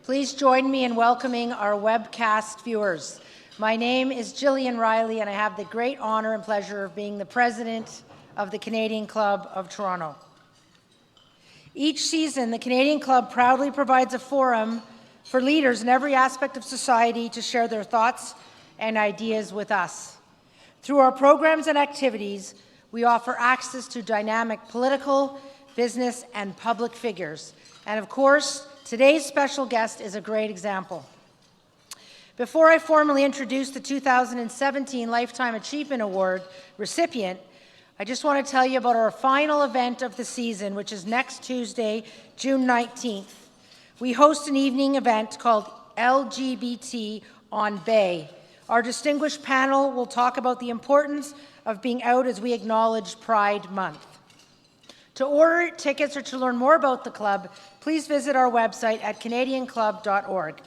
Please join me in welcoming our webcast viewers. My name is Gillian Riley, and I have the great honor and pleasure of being the president of the Canadian Club of Toronto. Each season, the Canadian Club proudly provides a forum for leaders in every aspect of society to share their thoughts and ideas with us. Through our programs and activities, we offer access to dynamic political, business, and public figures. And of course, today's special guest is a great example. Before I formally introduce the 2017 Lifetime Achievement Award recipient, I just want to tell you about our final event of the season, which is next Tuesday, June 19th. We host an evening event called LGBT on Bay. Our distinguished panel will talk about the importance of being out as we acknowledge Pride Month. To order tickets or to learn more about the club, please visit our website at canadianclub.org.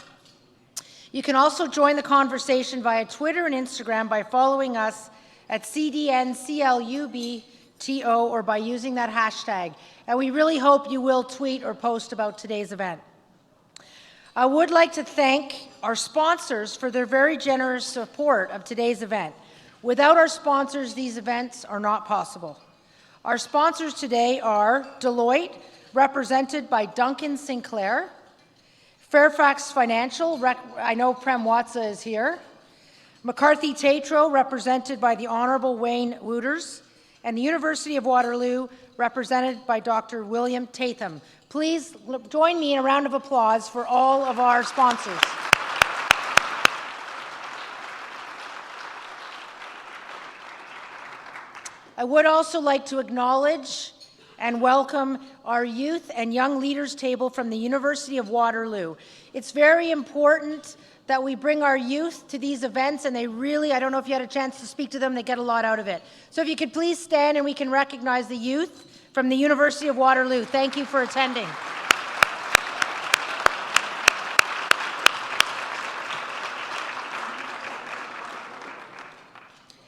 You can also join the conversation via Twitter and Instagram by following us at CDNCLUBTO or by using that hashtag. And we really hope you will tweet or post about today's event. I would like to thank our sponsors for their very generous support of today's event. Without our sponsors, these events are not possible. Our sponsors today are Deloitte, represented by Duncan Sinclair, Fairfax Financial, I know Prem Watsa is here, McCarthy Tatro, represented by the Honourable Wayne Wooters, and the University of Waterloo, represented by Dr. William Tatham. Please join me in a round of applause for all of our sponsors. I would also like to acknowledge and welcome our Youth and Young Leaders Table from the University of Waterloo. It's very important that we bring our youth to these events, and they really, I don't know if you had a chance to speak to them, they get a lot out of it. So if you could please stand and we can recognize the youth from the University of Waterloo. Thank you for attending.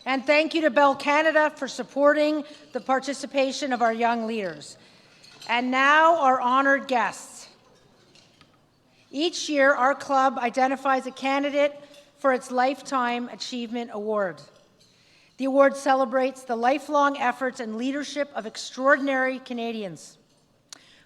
And thank you to Bell Canada for supporting the participation of our young leaders. And now our honored guests. Each year, our club identifies a candidate for its Lifetime Achievement Award. The award celebrates the lifelong efforts and leadership of extraordinary Canadians.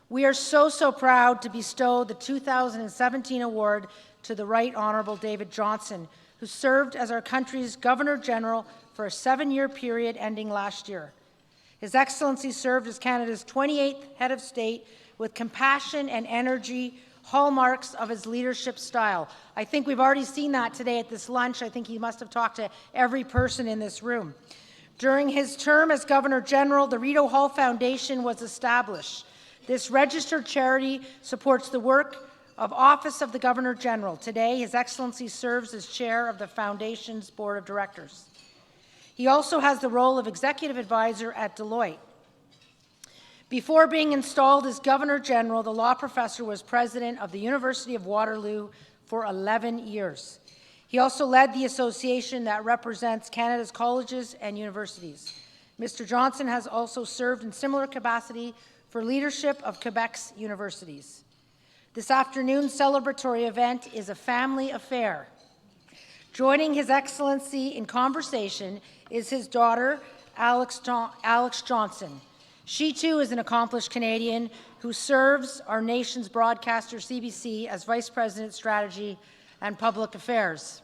We are so proud to bestow the 2017 award to the Right Honourable David Johnston, who served as our country's Governor-General for a 7-year period ending last year. His Excellency served as Canada's 28th head of state with compassion and energy, hallmarks of his leadership style. I think we've already seen that today at this lunch. I think he must have talked to every person in this room. During his term as Governor-General, the Rideau Hall Foundation was established. This registered charity supports the work of Office of the Governor-General. Today, His Excellency serves as chair of the Foundation's Board of Directors. He also has the role of Executive Advisor at Deloitte. Before being installed as Governor-General, the law professor was president of the University of Waterloo for 11 years. He also led the association that represents Canada's colleges and universities. Mr. Johnston has also served in similar capacity for leadership of Quebec's universities. This afternoon's celebratory event is a family affair. Joining His Excellency in conversation is his daughter, Alex Johnston. She too is an accomplished Canadian who serves our nation's broadcaster, CBC, as Vice President, Strategy and Public Affairs.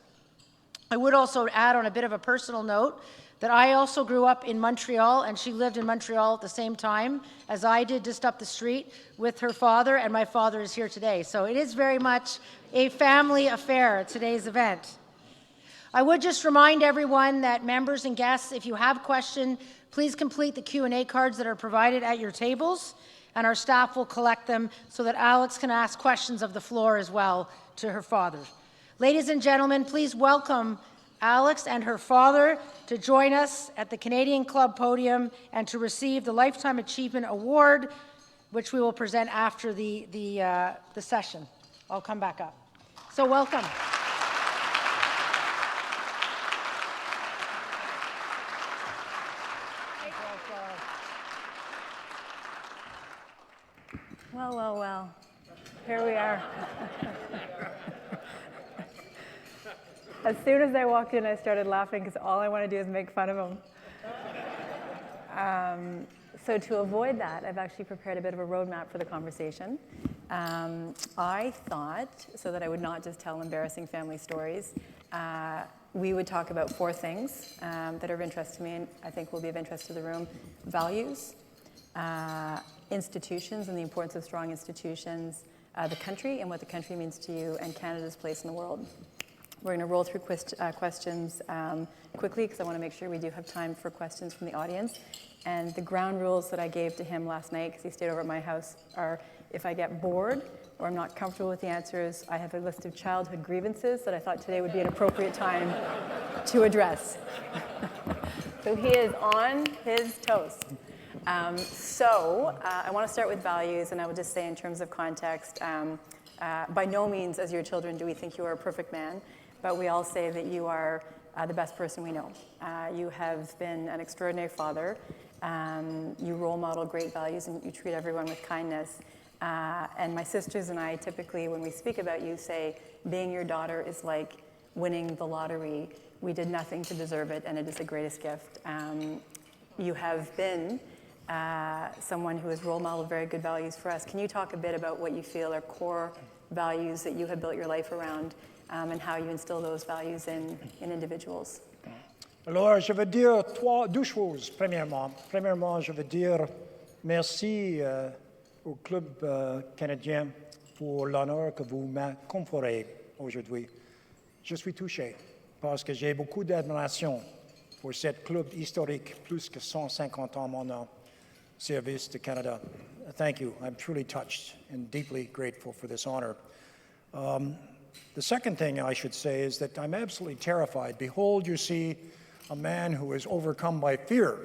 I would also add on a bit of a personal note that I also grew up in Montreal, and she lived in Montreal at the same time as I did, just up the street with her father, and my father is here today. So it is very much a family affair at today's event. I would just remind everyone that members and guests, if you have questions, please complete the Q&A cards that are provided at your tables, and our staff will collect them so that Alex can ask questions of the floor as well to her father. Ladies and gentlemen, please welcome Alex and her father to join us at the Canadian Club podium and to receive the Lifetime Achievement Award, which we will present after the session. I'll come back up. So welcome. Well. Here we are. are. As soon as I walked in, I started laughing because all I want to do is make fun of him. So to avoid that, I've actually prepared a bit of a roadmap for the conversation. I thought, so that I would not just tell embarrassing family stories, we would talk about 4 things that are of interest to me and I think will be of interest to the room. Values, institutions and the importance of strong institutions, the country and what the country means to you, and Canada's place in the world. We're going to roll through questions quickly because I want to make sure we do have time for questions from the audience. And the ground rules that I gave to him last night, because he stayed over at my house, are if I get bored or I'm not comfortable with the answers, I have a list of childhood grievances that I thought today would be an appropriate time to address. So he is on his toes. I want to start with values, and I will just say in terms of context, by no means as your children do we think you are a perfect man, but we all say that you are the best person we know. You have been an extraordinary father. You role model great values and you treat everyone with kindness. And my sisters and I typically, when we speak about you, say being your daughter is like winning the lottery. We did nothing to deserve it, and it is the greatest gift. You have been someone who has role modeled very good values for us. Can you talk a bit about what you feel are core values that you have built your life around, and how you instill those values in individuals? Alors, je veux dire deux choses, premièrement. Premièrement, je veux dire merci au Club canadien pour l'honneur que vous m'avez conféré aujourd'hui. Je suis touché parce que j'ai beaucoup d'admiration pour ce club historique, plus que 150 ans mon service de Canada. Thank you. I'm truly touched and deeply grateful for this honor. The second thing I should say is that I'm absolutely terrified. Behold, you see a man who is overcome by fear.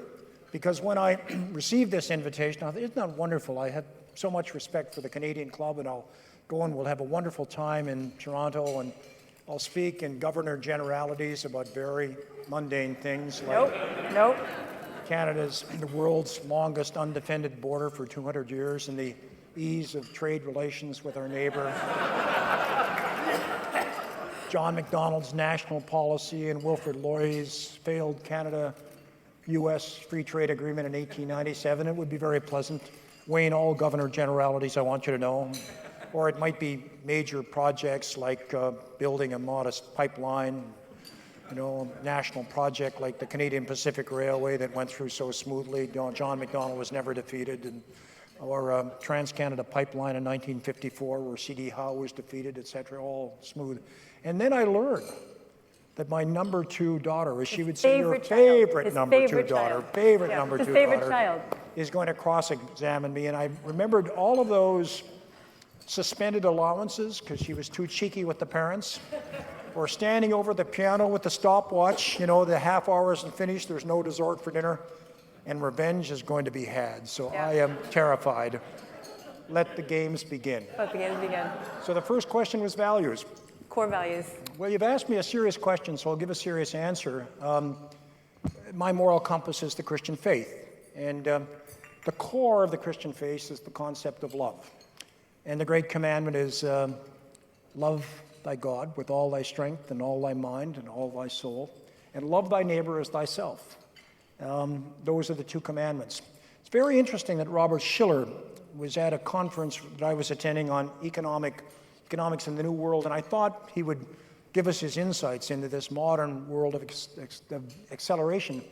Because when I received this invitation, I thought, isn't that wonderful? I have so much respect for the Canadian Club, and I'll go and we'll have a wonderful time in Toronto, and I'll speak in governor generalities about very mundane things like Canada's the world's longest undefended border for 200 years and the ease of trade relations with our neighbor. John Macdonald's national policy and Wilfrid Laurier's failed Canada-U.S. free trade agreement in 1897. It would be very pleasant. Wayne, all governor generalities, I want you to know. Or it might be major projects like building a modest pipeline, a national project like the Canadian Pacific Railway that went through so smoothly. John Macdonald was never defeated. Or Trans-Canada Pipeline in 1954 where C.D. Howe was defeated, etc., all smooth. And then I learned that my number 2 daughter, as she would say, your favorite number 2 daughter, is going to cross-examine me. And I remembered all of those suspended allowances because she was too cheeky with the parents, or standing over the piano with the stopwatch, the half hour isn't finished, there's no dessert for dinner, and revenge is going to be had. So I am terrified. Let the games begin. Let the games begin. So the first question was values. Core values. Well, you've asked me a serious question, so I'll give a serious answer. My moral compass is the Christian faith. And the core of the Christian faith is the concept of love. And the great commandment is love thy God with all thy strength and all thy mind and all thy soul, and love thy neighbor as thyself. Those are the 2 commandments. It's very interesting that Robert Schiller was at a conference that I was attending on economics in the New World, and I thought he would give us his insights into this modern world of acceleration,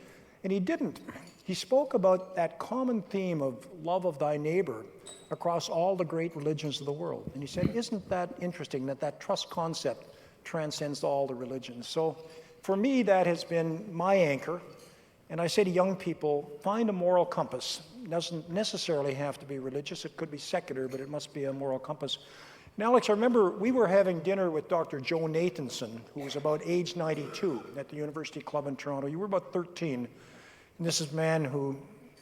and he didn't. He spoke about that common theme of love of thy neighbor across all the great religions of the world. And he said, isn't that interesting that trust concept transcends all the religions? So for me, that has been my anchor. And I say to young people, find a moral compass. It doesn't necessarily have to be religious. It could be secular, but it must be a moral compass. And Alex, I remember we were having dinner with Dr. Joe Nathanson, who was about age 92 at the University Club in Toronto. You were about 13. And this is a man who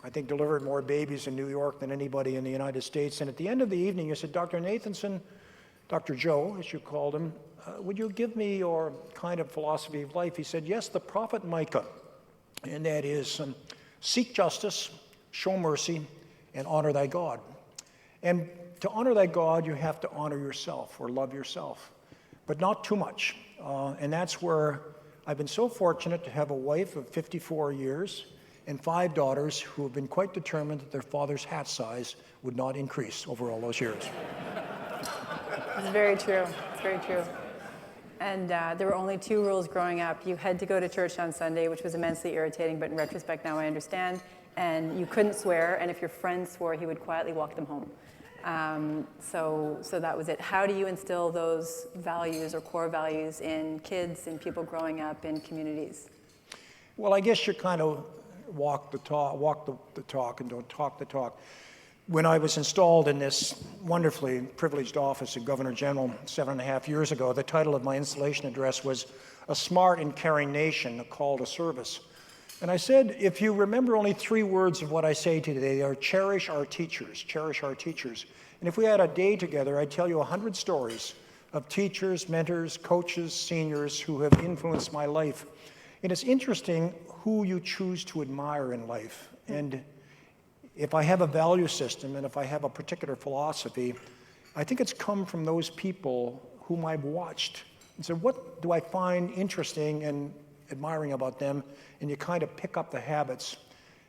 I think delivered more babies in New York than anybody in the United States. And at the end of the evening, you said, Dr. Nathanson, Dr. Joe, as you called him, would you give me your kind of philosophy of life? He said, yes, the prophet Micah. And that is, seek justice, show mercy, and honor thy God. And to honor that God, you have to honor yourself or love yourself, but not too much. And that's where I've been so fortunate to have a wife of 54 years and 5 daughters who have been quite determined that their father's hat size would not increase over all those years. It's very true. It's very true. And there were only 2 rules growing up. You had to go to church on Sunday, which was immensely irritating, but in retrospect now I understand. And you couldn't swear, and if your friend swore, he would quietly walk them home. So that was it. How do you instill those values or core values in kids and people growing up in communities? Well, I guess you kind of walk the talk and don't talk the talk. When I was installed in this wonderfully privileged office of Governor General 7.5 years ago, the title of my installation address was "A Smart and Caring Nation, a Call to Service." And I said, if you remember only 3 words of what I say today, they are cherish our teachers, cherish our teachers. And if we had a day together, I'd tell you 100 stories of teachers, mentors, coaches, seniors who have influenced my life. And it's interesting who you choose to admire in life. And if I have a value system and if I have a particular philosophy, I think it's come from those people whom I've watched. And so what do I find interesting and admiring about them? And you kind of pick up the habits.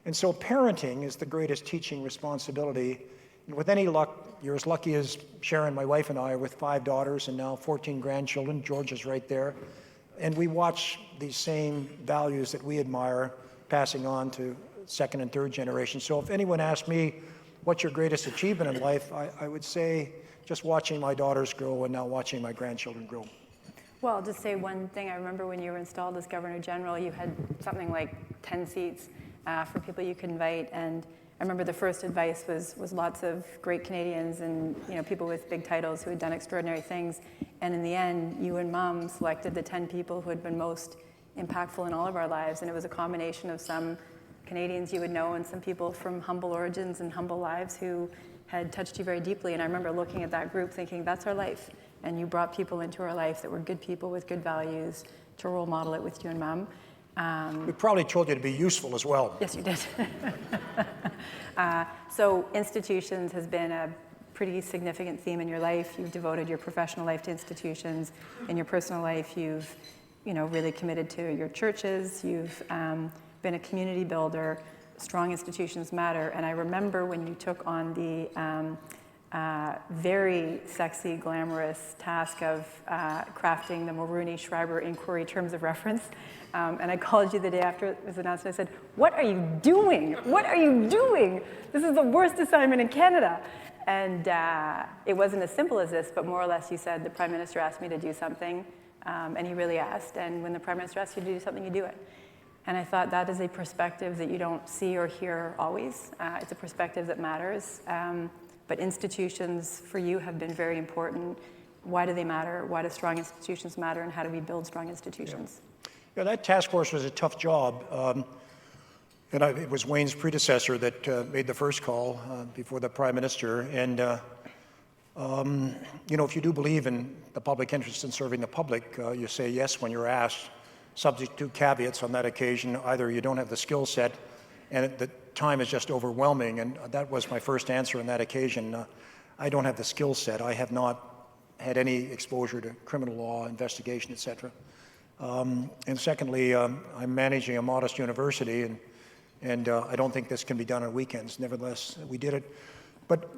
And so parenting is the greatest teaching responsibility. And with any luck, you're as lucky as Sharon, my wife, and I are with 5 daughters and now 14 grandchildren. George is right there. And we watch these same values that we admire passing on to 2nd and 3rd generation. So if anyone asked me, what's your greatest achievement in life, I would say just watching my daughters grow and now watching my grandchildren grow. Well, I'll just say one thing. I remember when you were installed as Governor General, you had something like 10 seats for people you could invite. And I remember the first advice was lots of great Canadians and people with big titles who had done extraordinary things. And in the end, you and Mom selected the 10 people who had been most impactful in all of our lives. And it was a combination of some Canadians you would know and some people from humble origins and humble lives who had touched you very deeply. And I remember looking at that group thinking, that's our life. And you brought people into our life that were good people with good values to role model it with you and Mom. We probably told you to be useful as well. Yes, you did. So institutions has been a pretty significant theme in your life. You've devoted your professional life to institutions. In your personal life, you've really committed to your churches. You've been a community builder. Strong institutions matter. And I remember when you took on the very sexy, glamorous task of crafting the Mulrooney-Schreiber Inquiry Terms of Reference. And I called you the day after it was announced, and I said, what are you doing? What are you doing? This is the worst assignment in Canada. And it wasn't as simple as this, but more or less you said, the Prime Minister asked me to do something, and he really asked. And when the Prime Minister asks you to do something, you do it. And I thought that is a perspective that you don't see or hear always. It's a perspective that matters. But institutions for you have been very important. Why do they matter? Why do strong institutions matter? And how do we build strong institutions? Yeah, that task force was a tough job. And it was Wayne's predecessor that made the first call before the Prime Minister. And, if you do believe in the public interest in serving the public, you say yes when you're asked, subject to caveats on that occasion. Either you don't have the skill set and the time is just overwhelming, and that was my first answer on that occasion. I don't have the skill set. I have not had any exposure to criminal law, investigation, etc. And secondly, I'm managing a modest university, and I don't think this can be done on weekends. Nevertheless, we did it. But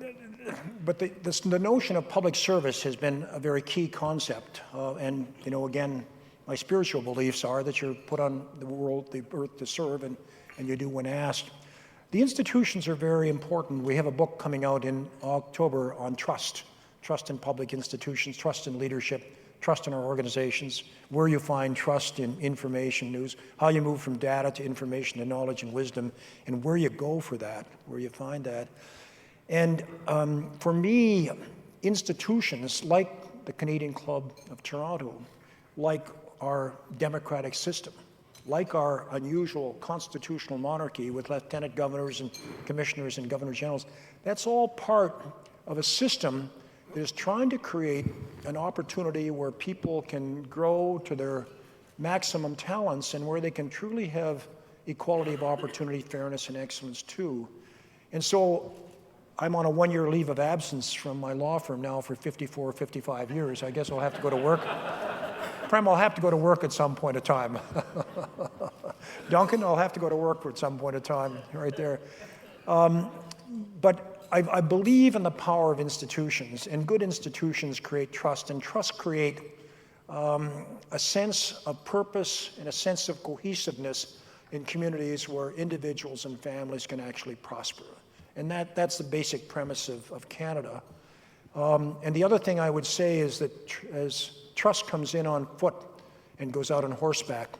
the notion of public service has been a very key concept. And again, my spiritual beliefs are that you're put on the world, the earth to serve, and you do when asked. The institutions are very important. We have a book coming out in October on trust in public institutions, trust in leadership, trust in our organizations, where you find trust in information news, how you move from data to information to knowledge and wisdom, and where you go for that, where you find that. And for me, institutions like the Canadian Club of Toronto, like our democratic system, like our unusual constitutional monarchy with lieutenant governors and commissioners and governor generals, that's all part of a system that is trying to create an opportunity where people can grow to their maximum talents and where they can truly have equality of opportunity, fairness, and excellence too. And so I'm on a 1-year leave of absence from my law firm now for 54, 55 years. I guess I'll have to go to work. Prem, I'll have to go to work at some point in time. Duncan, I'll have to go to work at some point in time, right there. But I believe in the power of institutions, and good institutions create trust, and trust create a sense of purpose and a sense of cohesiveness in communities where individuals and families can actually prosper. And that's the basic premise of Canada. And the other thing I would say is that as trust comes in on foot and goes out on horseback,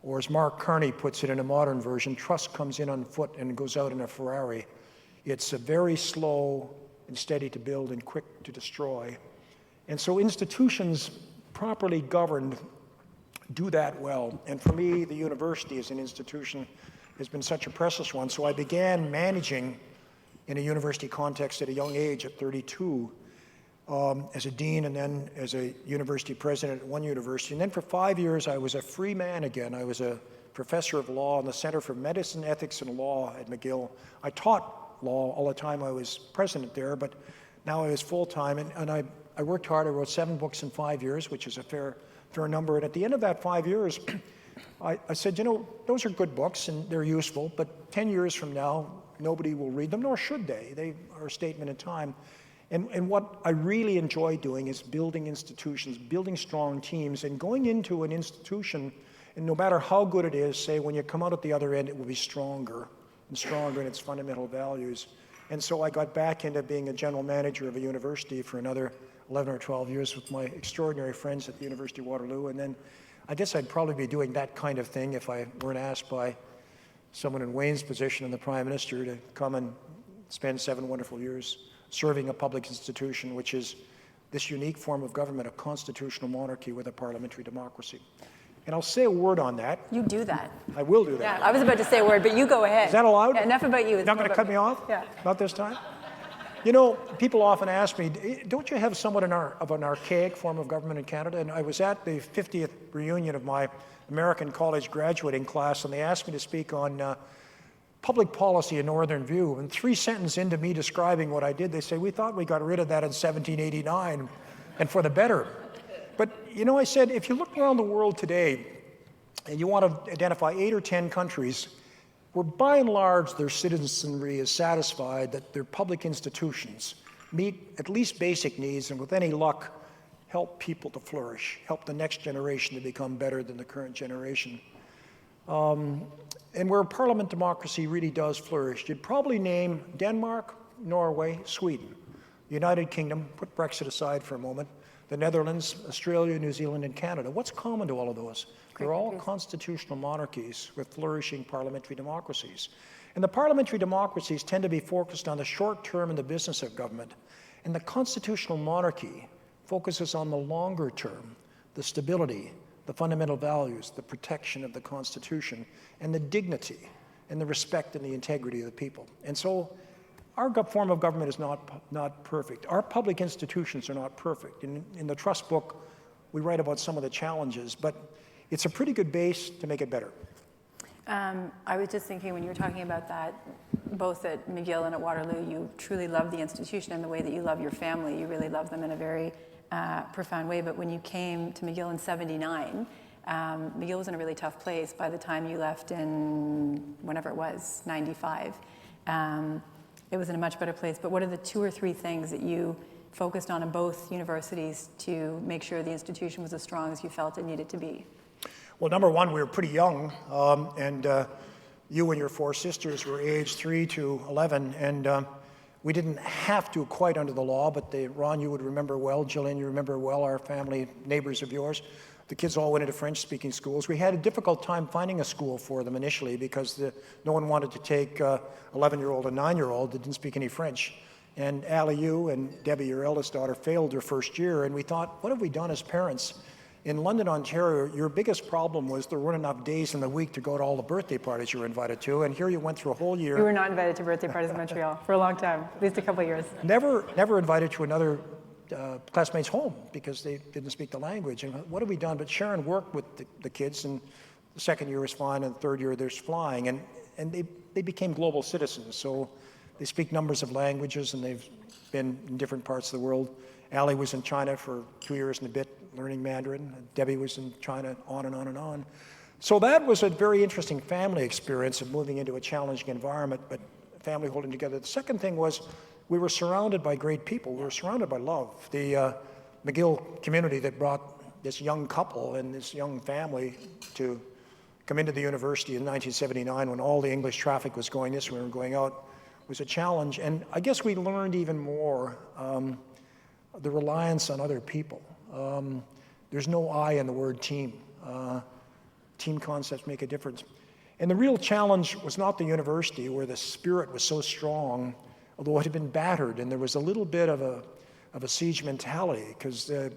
or as Mark Carney puts it in a modern version, trust comes in on foot and goes out in a Ferrari. It's a very slow and steady to build and quick to destroy. And so institutions properly governed do that well. And for me, the university as an institution has been such a precious one. So I began managing in a university context at a young age at 32 as a dean and then as a university president at one university. And then for 5 years, I was a free man again. I was a professor of law in the Center for Medicine, Ethics, and Law at McGill. I taught law all the time I was president there, but now I was full-time. And I worked hard. I wrote 7 books in 5 years, which is a fair number. And at the end of that 5 years, I said, you know, those are good books and they're useful, but 10 years from now, nobody will read them, nor should they. They are a statement in time. And what I really enjoy doing is building institutions, building strong teams, and going into an institution, and no matter how good it is, say when you come out at the other end, it will be stronger and stronger in its fundamental values. And so I got back into being a general manager of a university for another 11 or 12 years with my extraordinary friends at the University of Waterloo. And then I guess I'd probably be doing that kind of thing if I weren't asked by someone in Wayne's position and the Prime Minister to come and spend 7 wonderful years serving a public institution, which is this unique form of government, a constitutional monarchy with a parliamentary democracy. And I'll say a word on that. You do that. I will do that. Yeah, I was about to say a word, but you go ahead. Is that allowed? Yeah, enough about you. You're not going to cut me off? Yeah. Not this time? You know, people often ask me, don't you have somewhat of an archaic form of government in Canada? And I was at the 50th reunion of my American college graduating class, and they asked me to speak on public policy in Northern View. And 3 sentences into me describing what I did, they say, we thought we got rid of that in 1789, and for the better. But, you know, I said, if you look around the world today, and you want to identify 8 or 10 countries where by and large their citizenry is satisfied that their public institutions meet at least basic needs and with any luck help people to flourish, help the next generation to become better than the current generation. And where parliament democracy really does flourish, you'd probably name Denmark, Norway, Sweden, United Kingdom, put Brexit aside for a moment, the Netherlands, Australia, New Zealand, and Canada. What's common to all of those? They're all constitutional monarchies with flourishing parliamentary democracies. And the parliamentary democracies tend to be focused on the short term and the business of government. And the constitutional monarchy focuses on the longer term, the stability, the fundamental values, the protection of the Constitution, and the dignity and the respect and the integrity of the people. And so our form of government is not perfect. Our public institutions are not perfect. In the trust book, we write about some of the challenges, but it's a pretty good base to make it better. I was just thinking when you were talking about that, both at McGill and at Waterloo, you truly love the institution in the way that you love your family. You really love them in a very profound way. But when you came to McGill in '79, McGill was in a really tough place by the time you left in whenever it was, '95. It was in a much better place. But what are the 2 or 3 things that you focused on in both universities to make sure the institution was as strong as you felt it needed to be? Well, number one, we were pretty young, and you and your 4 sisters were aged 3 to 11, and we didn't have to quite under the law, but Ron, you would remember well, Jillian, you remember well, our family, neighbors of yours. The kids all went into French-speaking schools. We had a difficult time finding a school for them initially because no one wanted to take 11-year-old and 9-year-old that didn't speak any French. And Allie, you and Debbie, your eldest daughter, failed her first year, and we thought, what have we done as parents? In London, Ontario, your biggest problem was there weren't enough days in the week to go to all the birthday parties you were invited to, and here you went through a whole year. You were not invited to birthday parties in Montreal for a long time, at least a couple of years. Never invited to another classmate's home because they didn't speak the language. And what have we done? But Sharon worked with the kids, and the second year was fine, and the third year there's flying, and they became global citizens. So They speak numbers of languages, and they've been in different parts of the world. Allie was in China for 2 years and a bit, learning Mandarin. Debbie was in China, on and on and on. So that was a very interesting family experience of moving into a challenging environment, but family holding together. The second thing was we were surrounded by great people. We were surrounded by love. The McGill community that brought this young couple and this young family to come into the university in 1979 when all the English traffic was going this way and going out was a challenge. And I guess we learned even more the reliance on other people. There's no I in the word team. Team concepts make a difference. And the real challenge was not the university, where the spirit was so strong, although it had been battered, and there was a little bit of a siege mentality, because a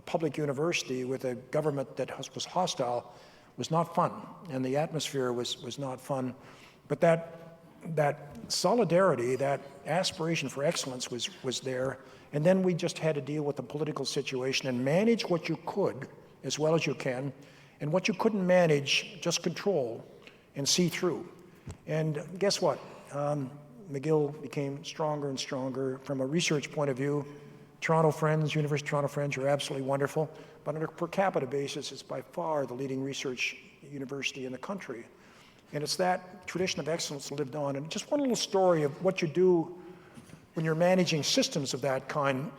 public university with a government that was hostile was not fun, and the atmosphere was not fun. But that solidarity, that aspiration for excellence was there, and then we just had to deal with the political situation and manage what you could as well as you can, and what you couldn't manage, just control and see through. And guess what? McGill became stronger and stronger. From a research point of view, Toronto Friends, University of Toronto Friends are absolutely wonderful, but on a per capita basis, it's by far the leading research university in the country. And it's that tradition of excellence lived on. And just one little story of what you do when you're managing systems of that kind.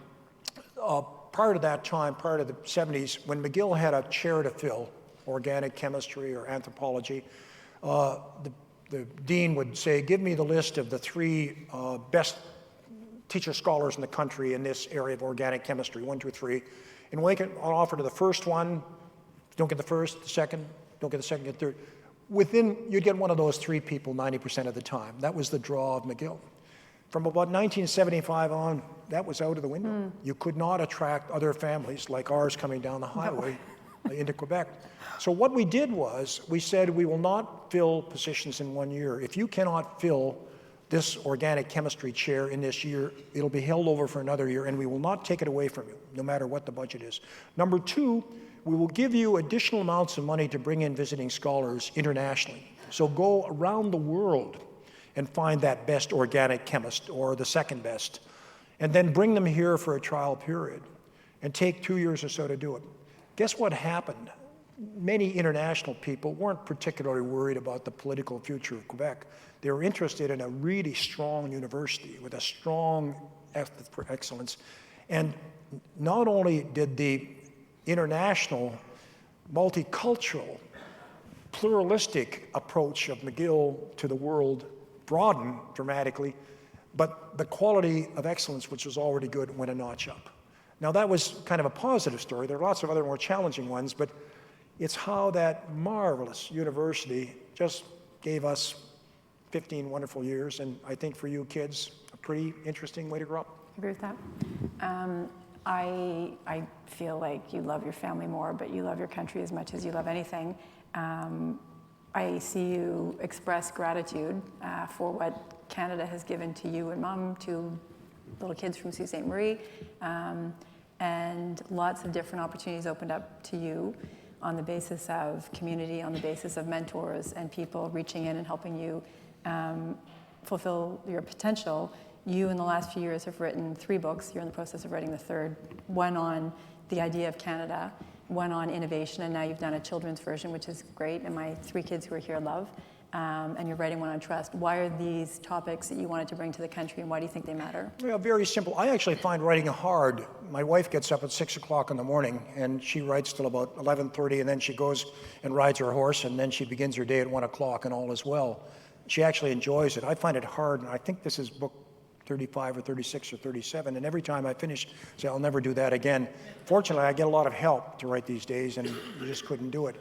Prior to that time, prior to the 70s, when McGill had a chair to fill, organic chemistry or anthropology, the dean would say, give me the list of the 3 best teacher scholars in the country in this area of organic chemistry, 1, 2, 3. And we'll offer to the first one, don't get the first, the second, don't get the second, get the third. You'd get one of those 3 people 90% of the time. That was the draw of McGill. From about 1975 on, that was out of the window. You could not attract other families like ours coming down the highway into Quebec. So what we did was, we said we will not fill positions in 1 year. If you cannot fill this organic chemistry chair in this year, it'll be held over for another year, and we will not take it away from you, no matter what the budget is. Number 2, we will give you additional amounts of money to bring in visiting scholars internationally. So go around the world and find that best organic chemist or the second best, and then bring them here for a trial period and take 2 years or so to do it. Guess what happened? Many international people weren't particularly worried about the political future of Quebec. They were interested in a really strong university with a strong effort for excellence. And not only did the international, multicultural, pluralistic approach of McGill to the world broaden dramatically, but the quality of excellence, which was already good, went a notch up. Now that was kind of a positive story. There are lots of other more challenging ones, but it's how that marvelous university just gave us 15 wonderful years, and I think for you kids, a pretty interesting way to grow up. Agree with that. I feel like you love your family more, but you love your country as much as you love anything. I see you express gratitude for what Canada has given to you and Mom, to little kids from Sault Ste. Marie, and lots of different opportunities opened up to you on the basis of community, on the basis of mentors and people reaching in and helping you fulfill your potential. You, in the last few years, have written 3 books. You're in the process of writing the 3rd, one on the idea of Canada, one on innovation, and now you've done a children's version, which is great, and my 3 kids who are here love. And you're writing one on trust. Why are these topics that you wanted to bring to the country, and why do you think they matter? Well, very simple. I actually find writing hard. My wife gets up at 6 o'clock in the morning, and she writes till about 11:30, and then she goes and rides her horse, and then she begins her day at 1 o'clock, and all is well. She actually enjoys it. I find it hard, and I think this is book 35 or 36 or 37, and every time I finish, I say, I'll never do that again. Fortunately, I get a lot of help to write these days, and you just couldn't do it.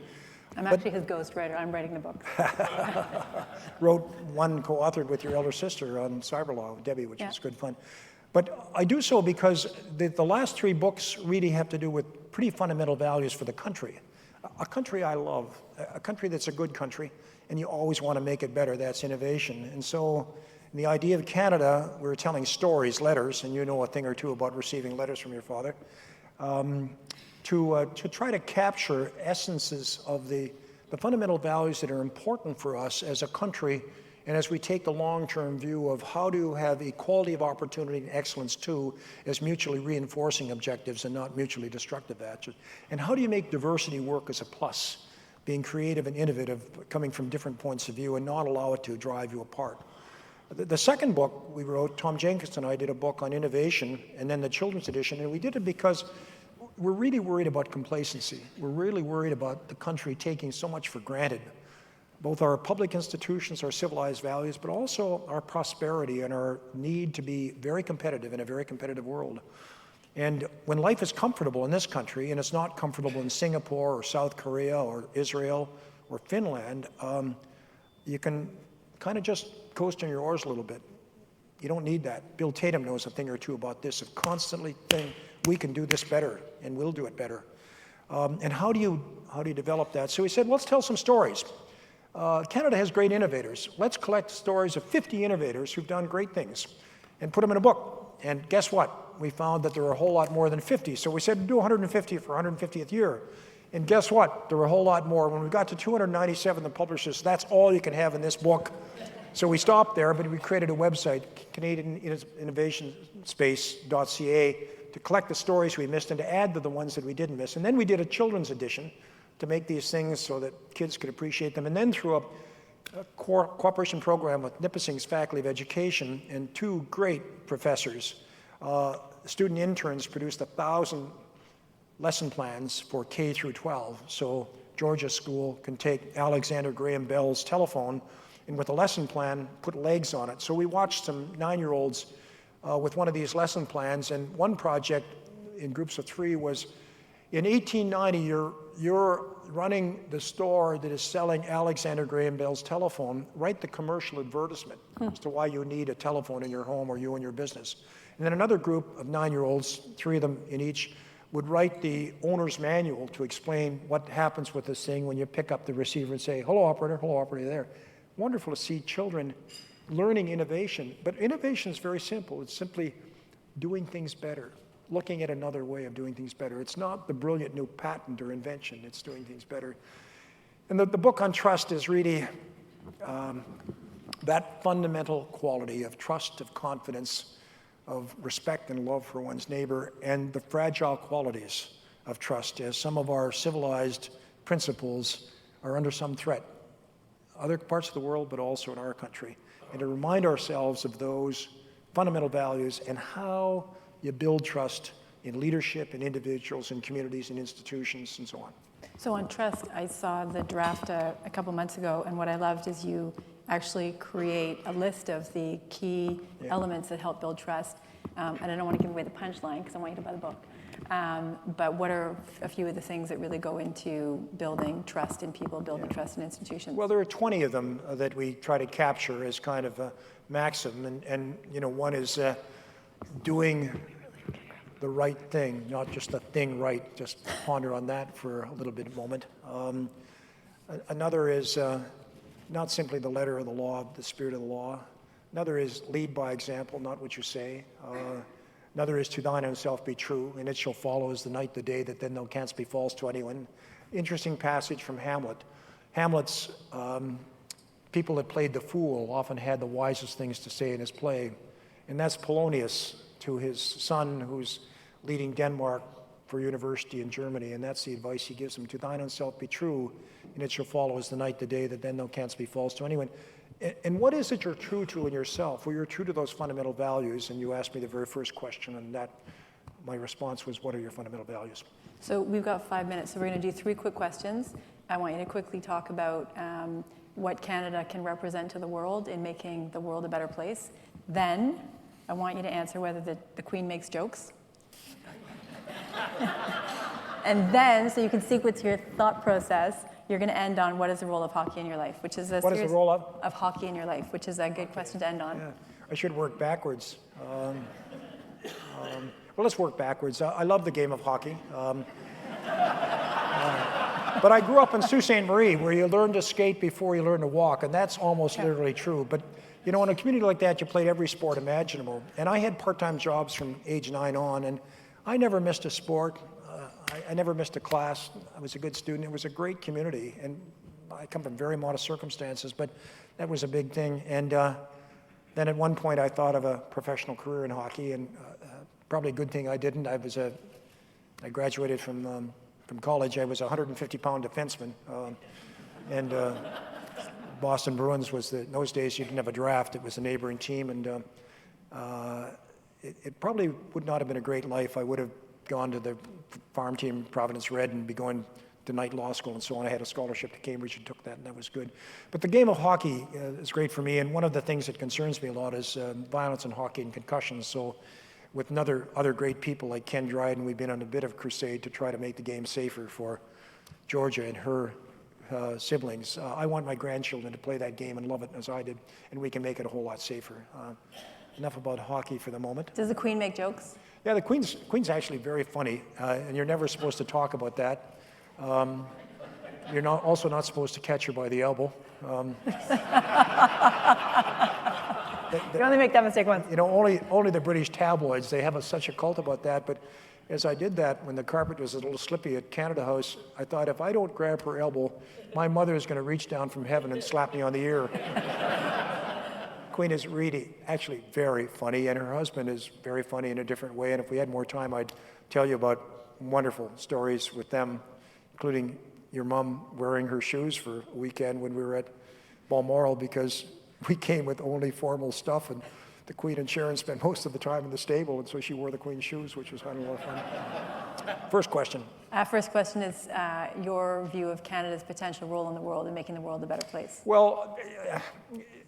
I'm actually his ghostwriter. I'm writing the book. Wrote one co-authored with your elder sister on cyber law, Debbie, which was good fun. But I do so because the last 3 books really have to do with pretty fundamental values for the country. A country I love, a country that's a good country, and you always want to make it better. That's innovation. And so the idea of Canada, we were telling stories, letters, and you know a thing or two about receiving letters from your father, to try to capture essences of the fundamental values that are important for us as a country and as we take the long-term view of how to have equality of opportunity and excellence too as mutually reinforcing objectives and not mutually destructive actions, and how do you make diversity work as a plus, being creative and innovative, coming from different points of view and not allow it to drive you apart. The second book we wrote, Tom Jenkins and I did a book on innovation, and then the children's edition, and we did it because we're really worried about complacency. We're really worried about the country taking so much for granted, both our public institutions, our civilized values, but also our prosperity and our need to be very competitive in a very competitive world. And when life is comfortable in this country, and it's not comfortable in Singapore or South Korea or Israel or Finland, you can kind of just coast on your oars a little bit. You don't need that. Bill Tatum knows a thing or two about this, of constantly saying, we can do this better, and we'll do it better. And how do you develop that? So we said, let's tell some stories. Canada has great innovators. Let's collect stories of 50 innovators who've done great things and put them in a book. And guess what? We found that there were a whole lot more than 50. So we said, do 150 for 150th year. And guess what? There were a whole lot more. When we got to 297, the publisher said, that's all you can have in this book. So we stopped there, but we created a website, MediaEvents.ca, to collect the stories we missed and to add to the ones that we didn't miss. And then we did a children's edition to make these things so that kids could appreciate them. And then through a cooperation program with Nipissing's Faculty of Education and two great professors, student interns produced 1,000 lesson plans for K through 12. So Georgia School can take Alexander Graham Bell's telephone and with a lesson plan, put legs on it. So we watched some 9-year-olds with one of these lesson plans, and one project in groups of 3 was, in 1890, you're running the store that is selling Alexander Graham Bell's telephone. Write the commercial advertisement as to why you need a telephone in your home or you in your business. And then another group of 9-year-olds, 3 of them in each, would write the owner's manual to explain what happens with this thing when you pick up the receiver and say, hello operator there. Wonderful to see children learning innovation, but innovation is very simple. It's simply doing things better, looking at another way of doing things better. It's not the brilliant new patent or invention, it's doing things better. And the book on trust is really that fundamental quality of trust, of confidence, of respect and love for one's neighbor, and the fragile qualities of trust, as some of our civilized principles are under some threat. Other parts of the world, but also in our country. And to remind ourselves of those fundamental values and how you build trust in leadership, in individuals, in communities, in institutions, and so on. So on trust, I saw the draft a couple months ago, and what I loved is you actually create a list of the key elements that help build trust. And I don't want to give away the punchline because I want you to buy the book. But what are a few of the things that really go into building trust in people, building trust in institutions? Well, there are 20 of them that we try to capture as kind of a maxim. And you know, one is doing the right thing, not just the thing right. Just ponder on that for a little bit of a moment. Another is not simply the letter of the law, the spirit of the law. Another is lead by example, not what you say. Another is to thine own self be true, and it shall follow as the night the day, that then thou canst be false to anyone. Interesting passage from Hamlet. Hamlet's people that played the fool often had the wisest things to say in his play. And that's Polonius to his son who's leading Denmark for university in Germany. And that's the advice he gives him: to thine own self be true, and it shall follow as the night the day, that then thou canst be false to anyone. And what is it you're true to in yourself? Well, you're true to those fundamental values, and you asked me the very first question, and that my response was, what are your fundamental values? So we've got 5 minutes, so we're going to do 3 quick questions. I want you to quickly talk about what Canada can represent to the world in making the world a better place. Then I want you to answer whether the Queen makes jokes. And then, so you can sequence your thought process, you're going to end on what is the role of hockey in your life, which is a What is the role of hockey in your life, which is a good question to end on. Yeah, I should work backwards. Well, let's work backwards. I love the game of hockey. But I grew up in Sault Ste. Marie, where you learn to skate before you learn to walk, and that's almost literally true. But you know, in a community like that, you played every sport imaginable. And I had part-time jobs from age 9 on, and I never missed a sport. I never missed a class. I was a good student. It was a great community. And I come from very modest circumstances, but that was a big thing. And then at one point I thought of a professional career in hockey, and probably a good thing I didn't. I graduated from college. I was a 150-pound defenseman, and Boston Bruins was in those days you didn't have a draft. It was a neighboring team, and it probably would not have been a great life. I would have gone to the farm team, Providence Red, and be going to night law school and so on. I had a scholarship to Cambridge and took that, and that was good. But the game of hockey is great for me, and one of the things that concerns me a lot is violence in hockey and concussions. So with other great people like Ken Dryden, we've been on a bit of a crusade to try to make the game safer for Georgia and her siblings. I want my grandchildren to play that game and love it as I did, and we can make it a whole lot safer. Enough about hockey for the moment. Does the Queen make jokes? Yeah, the Queen's actually very funny, and you're never supposed to talk about that. You're also not supposed to catch her by the elbow. You only make that mistake once. You know, only the British tabloids, they have such a cult about that. But as I did that, when the carpet was a little slippy at Canada House, I thought, if I don't grab her elbow, my mother is going to reach down from heaven and slap me on the ear. Queen is really, actually very funny, and her husband is very funny in a different way. And if we had more time, I'd tell you about wonderful stories with them, including your mom wearing her shoes for a weekend when we were at Balmoral, because we came with only formal stuff, and the Queen and Sharon spent most of the time in the stable, and so she wore the Queen's shoes, which was kind of a lot of fun. First question. First question is your view of Canada's potential role in the world and making the world a better place. Well,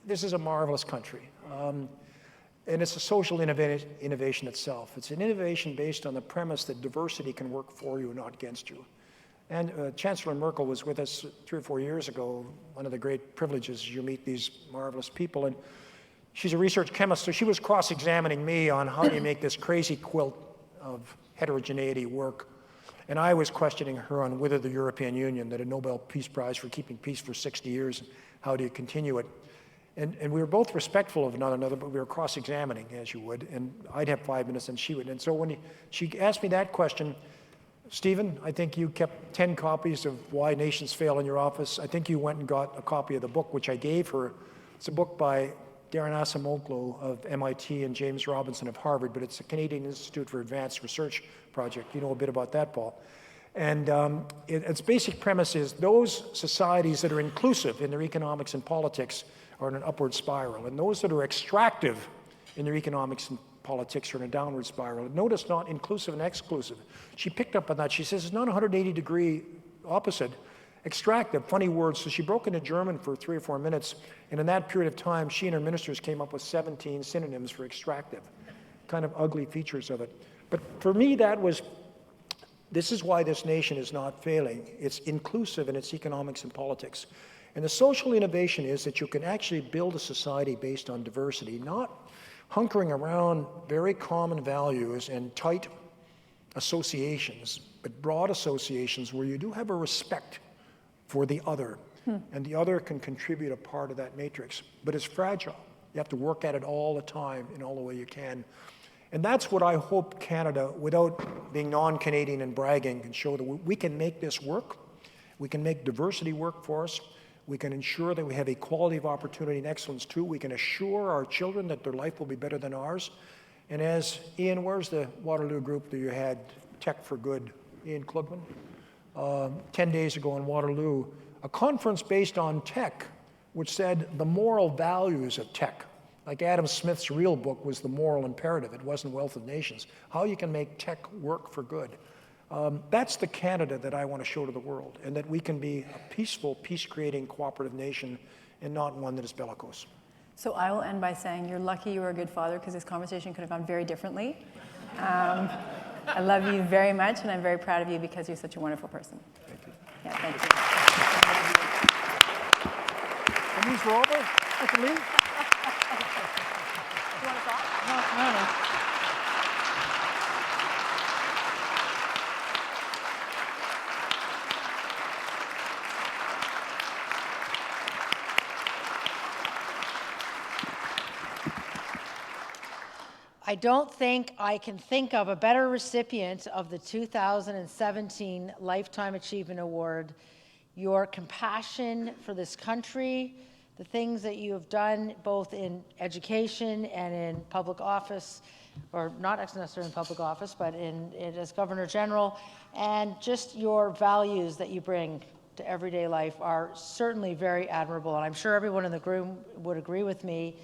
this is a marvelous country, and it's a social innovation itself. It's an innovation based on the premise that diversity can work for you, not against you. And Chancellor Merkel was with us 3 or 4 years ago. One of the great privileges is you meet these marvelous people, and she's a research chemist, so she was cross-examining me on how do you make this crazy quilt of heterogeneity work. And I was questioning her on whether the European Union, that a Nobel Peace Prize for keeping peace for 60 years, how do you continue it? And we were both respectful of one another, but we were cross-examining, as you would, and I'd have 5 minutes and she would. And so when she asked me that question, Stephen, I think you kept 10 copies of Why Nations Fail in your office. I think you went and got a copy of the book, which I gave her. It's a book by Darren Acemoglu of MIT and James Robinson of Harvard, but it's a Canadian Institute for Advanced Research project. You know a bit about that, Paul. And its basic premise is those societies that are inclusive in their economics and politics are in an upward spiral, and those that are extractive in their economics and politics are in a downward spiral. Notice not inclusive and exclusive. She picked up on that. She says it's not a 180-degree opposite. Extractive, funny words. So she broke into German for 3 or 4 minutes, and in that period of time, she and her ministers came up with 17 synonyms for extractive, kind of ugly features of it. But for me, this is why this nation is not failing. It's inclusive in its economics and politics. And the social innovation is that you can actually build a society based on diversity, not hunkering around very common values and tight associations, but broad associations where you do have a respect for the other, and the other can contribute a part of that matrix, but it's fragile. You have to work at it all the time in all the way you can. And that's what I hope Canada, without being non-Canadian and bragging, can show that we can make this work. We can make diversity work for us. We can ensure that we have equality of opportunity and excellence too. We can assure our children that their life will be better than ours. And as Ian, where's the Waterloo group that you had, Tech for Good, Ian Klugman? 10 days ago in Waterloo, a conference based on tech, which said the moral values of tech. Like Adam Smith's real book was The Moral Imperative. It wasn't Wealth of Nations. How you can make tech work for good. That's the Canada that I want to show to the world, and that we can be a peaceful, peace-creating, cooperative nation and not one that is bellicose. So I will end by saying you're lucky you were a good father, because this conversation could have gone very differently. I love you very much, and I'm very proud of you because you're such a wonderful person. Thank you. Yeah, thank you. And these were over? I can leave? You want to talk? No. I don't think I can think of a better recipient of the 2017 Lifetime Achievement Award your compassion for this country, the things that you have done both in education and in public office, or not necessarily in public office, but as Governor General, and just your values that you bring to everyday life are certainly very admirable. And I'm sure everyone in the room would agree with me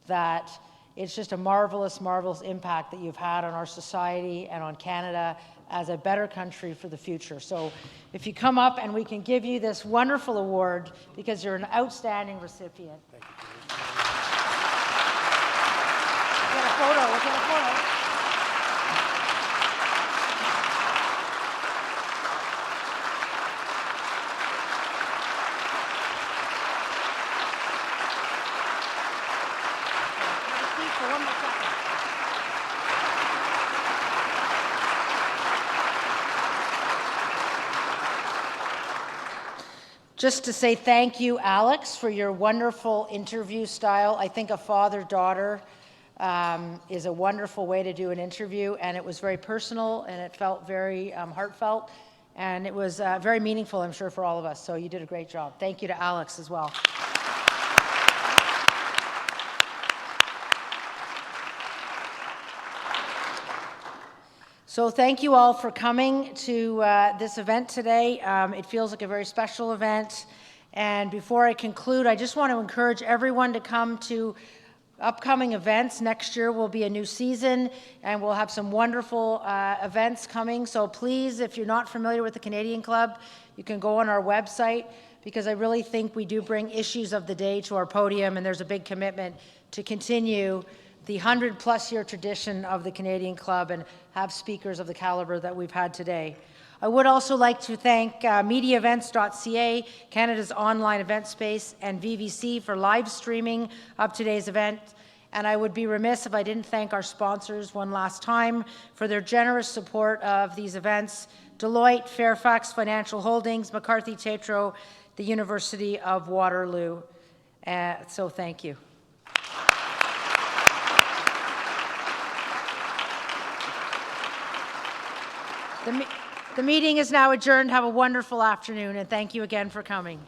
that it's just a marvelous, marvelous impact that you've had on our society and on Canada as a better country for the future. So if you come up and we can give you this wonderful award because you're an outstanding recipient. Thank you. We'll get a photo. We'll get a photo. For one more second. Just to say thank you, Alex, for your wonderful interview style. I think a father-daughter is a wonderful way to do an interview, and it was very personal, and it felt very heartfelt, and it was very meaningful, I'm sure, for all of us. So you did a great job. Thank you to Alex as well. So thank you all for coming to this event today. It feels like a very special event. And before I conclude, I just want to encourage everyone to come to upcoming events. Next year will be a new season, and we'll have some wonderful events coming. So please, if you're not familiar with the Canadian Club, you can go on our website, because I really think we do bring issues of the day to our podium, and there's a big commitment to continue the 100-plus year tradition of the Canadian Club and have speakers of the caliber that we've had today. I would also like to thank MediaEvents.ca, Canada's online event space, and VVC for live streaming of today's event. And I would be remiss if I didn't thank our sponsors one last time for their generous support of these events: Deloitte, Fairfax Financial Holdings, McCarthy Tétrault, the University of Waterloo. So thank you. The meeting is now adjourned. Have a wonderful afternoon, and thank you again for coming.